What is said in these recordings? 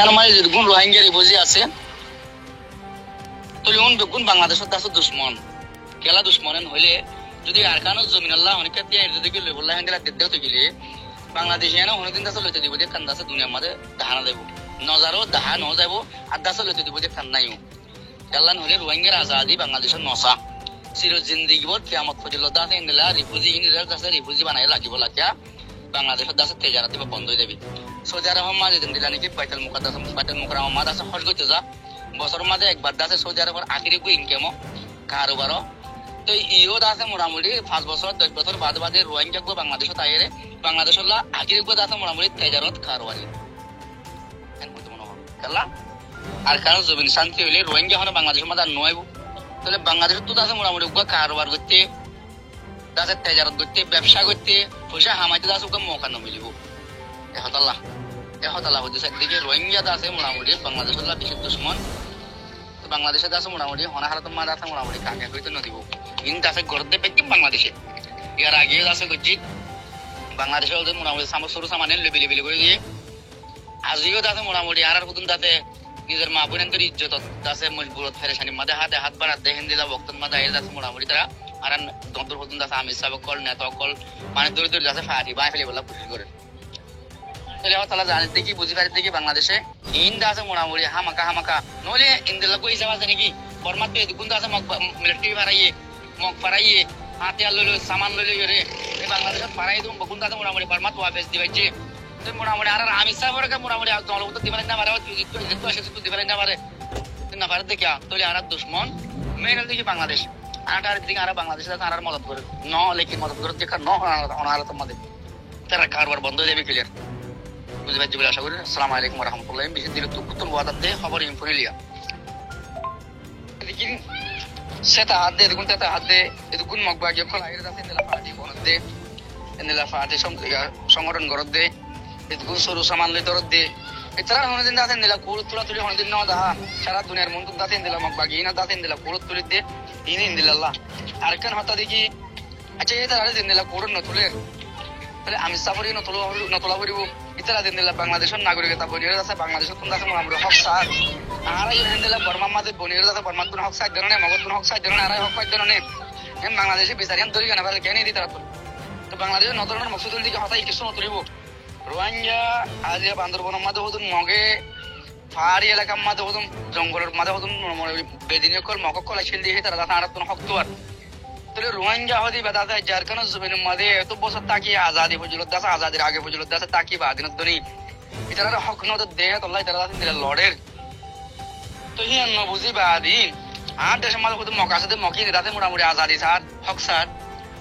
এখানে মানে যেরকম রোহিঙ্গা রিফিউজি আছে তুই বেগুন বাংলাদেশের আছে দুশ্মন কেলা দুশ্মনেন হইলে যদি আরকানো জমিন আল্লাহ অনেক যদি গেলে বললা হ্যাঙ্গেলা দেড় গেলে বাংলাদেশে এনে অনেকদিন দাসে লইতে দিব যে কান দাসে দুনিয়ার মাঝে দাহানা দেব নজারও দাহা ন যাবো আর দাসে লইতে দিব যে কান নাইও কেলান হইলে রোহিঙ্গার আজাদি বাংলাদেশের নসা চির জিন্দিগি বল কিয়ামত পর্যন্ত দাসে ইন্দিলা রিফিউজি ইন্দিলার দাসে রিফিউজি বানাই লাগিব লাগিয়া বাংলাদেশের দাসে তেজারাতি বা বন্ধ হয়ে যাবে সৌদি আরব মাঝে দিলা নাকি বাইতুল মুকাররম মাঝে দাসে হজ করতে যা বছর মাঝে একবার দাসে সৌদি আরবের আখিরি কো ইনকামও কারোবারও তো ইও দাসে মোটামুটি 5 বছর 10 বছর বাদে রোহিঙ্গা গো বাংলাদেশে তাইরে বাংলাদেশের আখিরি গো দাসে মোটামুটি তেজারত কারোবারি কেলা আর কারণ জমিন শান্তি হইলে রোহিঙ্গা হলে বাংলাদেশের মাঝে আর নয় তাহলে বাংলাদেশের তো দাসে মোটামুটি কারোবার করতে দাসের তেজারত করতে ব্যবসা করতে পয়সা হামাইতে দাস ওকে মৌকা নমিলিব এহতাল্লাহ হচ্ছে একদিকে রোহিঙ্গা দাসে মোটামুটি বাংলাদেশের বেশি দুশ্মন বাংলাদেশের দাসে মোটামুটি হনাহারত মা দাসে মোটামুটি কাকে হইতে নদীব কিন্তু দাসে গড়তে পেকি বাংলাদেশে ইয়ার আগে দাসে করছি বাংলাদেশে মোটামুটি সরু সামানে লেবিলি করে দিয়ে আজিও দাসে মোটামুটি আর কুতুন দাসে নিজের মা বোনের ইজ্জত দাসে মজবুরত ফেরেশানি মাঝে হাত বাড়াত দেখেন দিলা বক্তন মাঝে আইল দাসে মোটামুটি তারা আর দন্তর হতুন দাসে আমির সাহেব কল নেতা কল মানে দূরে দাসে ফাটি বাই ফেলে বলা খুশি করে তাহলে জানিস দেখি বুঝি পারি দেখি বাংলাদেশে ইন্দা আছে মোটামুটি হামাকা নইলে ইন্দিলা কই হিসাব আছে নাকি ফরমাত পেয়ে কোন আছে মিলিটারি ফারাইয়ে মগ ফারাইয়ে হাতিয়ার লইলো সামান লইলো রে বাংলাদেশত ফারাই দিম কোন আছে মোটামুটি ফরমাত ওয়াফেস দিবাইছে তো মোটামুটি আর আমি সাহেবের মোটামুটি জনগত দিবেন না পারে যেহেতু আসে তো দিবেন না পারে না পারে দেখিয়া তাহলে আর দুশ্মন মেন দেখি বাংলাদেশ আর দিকে আর বাংলাদেশে আর মদত করে ন লেকিন মদত করে দেখা ন অনাহারত মধ্যে তারা কারবার বন্ধ হয়ে যাবে ক্লিয়ার বুঝতে পারছি বলে আশা করি। আসসালামু আলাইকুম ওয়া রাহমাতুল্লাহি বিশেষ দিলে তো কুতুন ওয়াদাত দে খবর ইনফোরিলিয়া লেকিন সেটা হাত দে দেখুন তাতে হাত দে এদুকুন মগবা গিয়ে খোলা এর দাসে নেলা পার্টি বনত দে নেলা পার্টি সংগঠন গরত দে এদুকুন সরু সামান লই দরত দে এছাড়া হনদিন দাসে নেলা কুল তুলা তুলি হনদিন ন দাহা সারা দুনিয়ার মন দাসে নেলা মগবা গিয়ে না দাসে নেলা কুল তুলি দে ইনি ইন্দিল্লাহ আর কেন হতা দেখি আচ্ছা এটা আর নেলা কুল নতুলে তাহলে আমি সাফরি নতলা করিব ইতারা দিন দিলা বাংলাদেশের নাগরিকতা বনির আছে বাংলাদেশের কোন আছে মোটামুটি হক সার আর এই দিন দিলা বর্মার মাঝে বনির আছে বর্মার কোন হক সার জানে মগজ কোন হক সার জানে আর হক পাই জানে এম বাংলাদেশে বিচারিয়ান তৈরি কেন পারে কেন দিতে রাখতো তো বাংলাদেশের নতুন মকসুদুল দিকে হতাই কিছু নতুলিব রোহিঙ্গা আজ বান্দরবনের মাঝে হতুন মগে পাহাড়ি এলাকার মাঝে হতুন জঙ্গলের মাঝে হতুন বেদিনীয় কল মকক কল ছিল দিয়ে তারা আর কোন হক তো আর তাহলে রোহিঙ্গা হদি বেদা যায় যার কারণে জমিনের মাঝে এত বছর তাকিয়ে আজাদি ফজিলত দাস আজাদির আগে ফজিলত দাস তাকি বা আদিনত ধনী এটার হক নদ দেহ তল্লাই তারা দিলে লড়ের তো হি অন্য বুঝি বা আদিন আর দেশের মাঝে শুধু মকা সাথে মকি দাতে মোটামুটি আজাদি সার হক সার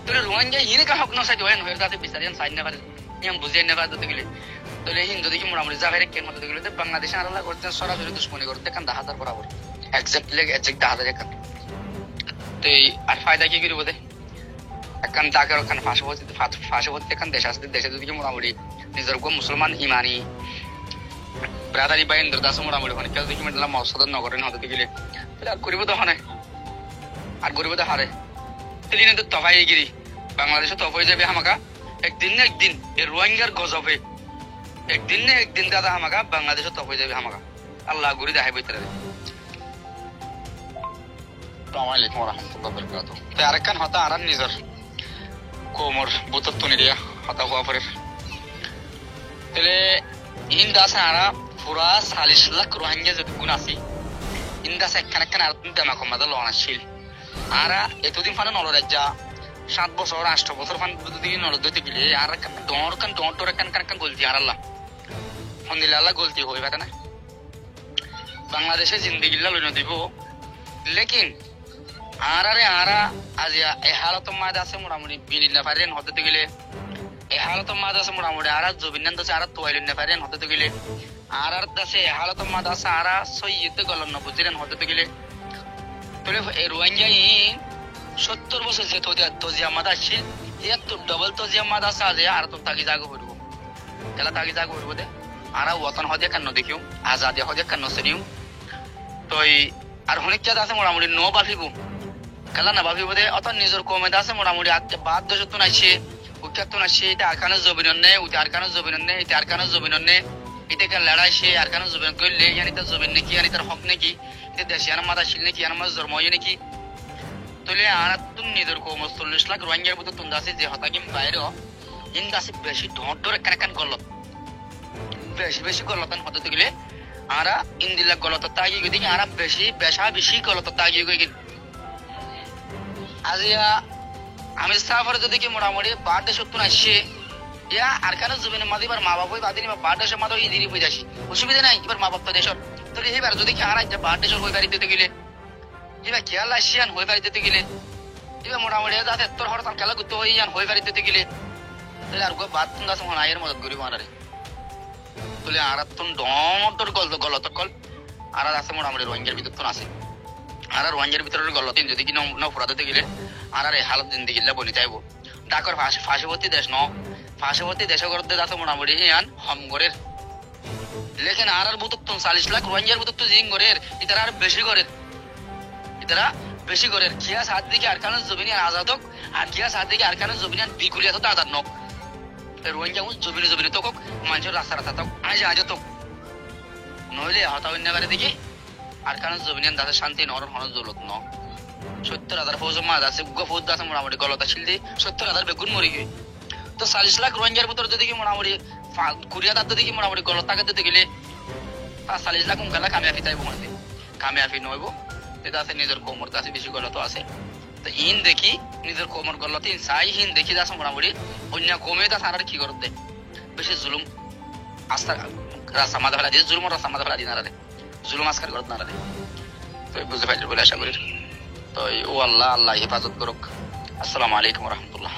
তাহলে রোহিঙ্গা হিরে কা হক নসাইতে হয় নহের দাতে বিচারিয়ান সাইন না পারে নিয়ম বুঝিয়ে নেবা দিতে গেলে তাহলে হিন্দু দেখি মোটামুটি জাহের কেন মতো গেলে বাংলাদেশে আল্লাহ করতেন সরাসরি দুশ্মনী করতে কান 10,000 বরাবর এক্সাক্টলি 10,000 একান তো আর ফায়দা কি করিব দে এখন টাকার ওখানে ফাঁসে ভর্তি এখন দেশে যদি মোটামুটি নিজের মুসলমান ইমানি ব্রাদারি বা ইন্দ্র দাস মোটামুটি ওখানে কেউ দেখি মেটালাম মসদন নগরেন হতে গেলে আর গরিব তো হনে আর গরিব তো হারে সেদিন তো তফাই গিরি বাংলাদেশে তফ হয়ে যাবে আমাকা একদিন না একদিন এই রোহিঙ্গার গজবে একদিন না একদিন দাদা আমাকা বাংলাদেশে তফ হয়ে যাবে আমাকা আল্লাহ গুরি দেখাই বইতে আসসালামু আলাইকুম ওয়া রাহমাতুল্লাহি ওয়া বারাকাতুহু তো আরেকখান হতা আর নিজের কোমর বুতত্ব নিরিয়া হতা হওয়া পরে তাহলে ইন দাস আরা পুরা 40 লাখ রোহিঙ্গা যদি গুণ আছে ইন দাস একখান আর দামা কমাদা লনাশীল আরা এতদিন ফানে নলরাজ্জা 7 বছর 8 বছর ফান যদি নলদতে গিলে আর ডর কান গলতি আর আল্লাহ আলহামদুলিল্লাহ গলতি হইবা না বাংলাদেশে জিন্দেগি লইন দিব লেকিন আরা আজিয়া এই হালত মাদ আছে মোটামুটি বিলিন না পারেন হতে গেলে এই হালত মাদ আছে মোটামুটি আর জবিনান দাসে আর তোয়াইলিন না পারেন হতে গেলে আর দাসে হালত মাদ আছে আর সৈয়দ গলন না বুঝিলেন হতে গেলে তাহলে এই রোহিঙ্গা 70 বছর যে তজিয়া মাদ আছে এর তো ডবল তজিয়া মাদ আছে আজ আর তো তাকি জাগো হইব তাহলে তাকি জাগো হইব দে আর ওতন হদে কেন দেখিও আজাদি হদে কেন সরিও তো আর অনেক জায়গা আছে মোটামুটি নো বাফিব খেলা না বাফিব দে অত নিজের কমে আছে মোটামুটি আজকে বাদ দশত্ব নাইছে উত্তর নাইছে এটা আর কানে জবিন নেই উঠে আর কানে জবিন নেই এটা আর কানে জবিন নেই এটাকে লড়াই সে আর কেন জুবেন করলে ইয়ানি তার জুবেন নাকি ইয়ানি তার হক নাকি এটা দেশে আর মাদা শিল নাকি আর মাছ জন্ম হয় নাকি তুলে আর তুন নিজের কম 40 লাখ রোহিঙ্গার মতো তুন দাসে যে হতাকিম বাইরে ইন দাসে বেশি ঢট ধরে কান গলত বেশি বেশি গলতান হতে গেলে আরা ইন্দিল্লা গলত তাগি গিয়ে আরা বেশি বেশি গলত তাগি গিয়ে আজিয়া আমি সাফার যদি কি মোটামুটি বার্থডে সত্তর আসছে ইয়া আর কেন জুবিনে মাঝে এবার মা বাবা বাদিনী বা বার্থডে মাত্র ইদিনই বুঝে আসি অসুবিধা নাই এবার মা বাপ তো দেশর তো এবার যদি কি আর বার্থডে হয়ে বাড়ি দিতে গেলে এবার খেয়াল আসিয়ান হয়ে বাড়ি দিতে গেলে এবার মোটামুটি যাতে তোর হঠাৎ খেলা করতে হয়ে যান হয়ে বাড়ি দিতে গেলে তাহলে আর বাদ তুমি আছে মনে আয়ের মদত করি মারারে তুলে আর তুমি ডর গলত কল আর আছে মোটামুটি রোহিঙ্গার ভিতর তো আছে আর রোহিঙ্গার ভিতরে গলতিন যদি কি নফরাত দিতে গেলে আর এই হালত জিন্দি গিল্লা বলি চাইবো ডাকর ফাঁসিবর্তী দেশ ফাঁসিবর্তী দেশ করতে যাচ্ছে মোটামুটি হিয়ান হমগরের লেকিন আর বুতুক তো 40 লাখ রোহিঙ্গার বুতুক তো জিং গরের ইতারা আর বেশি গরের ইতারা বেশি গরের কিয়া সাত দিকে আর কারণ জমিনে আজাদ হোক আর কিয়া সাত দিকে আর কারণ জমিনে বিকুলিয়া তো আজাদ নক রোহিঙ্গা জমিনে তো হোক মানুষের রাস্তা থাক আজ তো নইলে হতা অন্যবারে দিকে আর কারণ জমিনে দাসের শান্তি নরম হন জলত ন 70,000 ফৌজ মাছ আছে ফৌজ আছে মোটামুটি গলতা ছিল 70,000 বেগুন মরি গিয়ে তো 40 লাখ রোহিঙ্গার ভিতরে যদি কি মোটামুটি 20,000 যদি কি মোটামুটি গলতাকে দিতে গেলে 40 লাখ উনকালা কামিয়াফি তাইব মানে কামিয়াফি নইব এটা আছে নিজের কোমর কাছে বেশি গলত আছে তো ইন দেখি নিজের কোমর গলত ইন চাই হিন দেখি যাচ্ছে মোটামুটি অন্য কমে তা সারার কি করতে বেশি জুলুম আস্থা রাস্তা মাথা ফেলা দিয়ে জুলুম রাস্তা মাথা ফেলা দিয়ে না জুলুম আজকার করতে না তো বুঝতে পারছি বলে আশা করি তো ও আল্লাহ হেফাজত করুক। আসসালামু আলাইকুম রহমতুল্লাহ।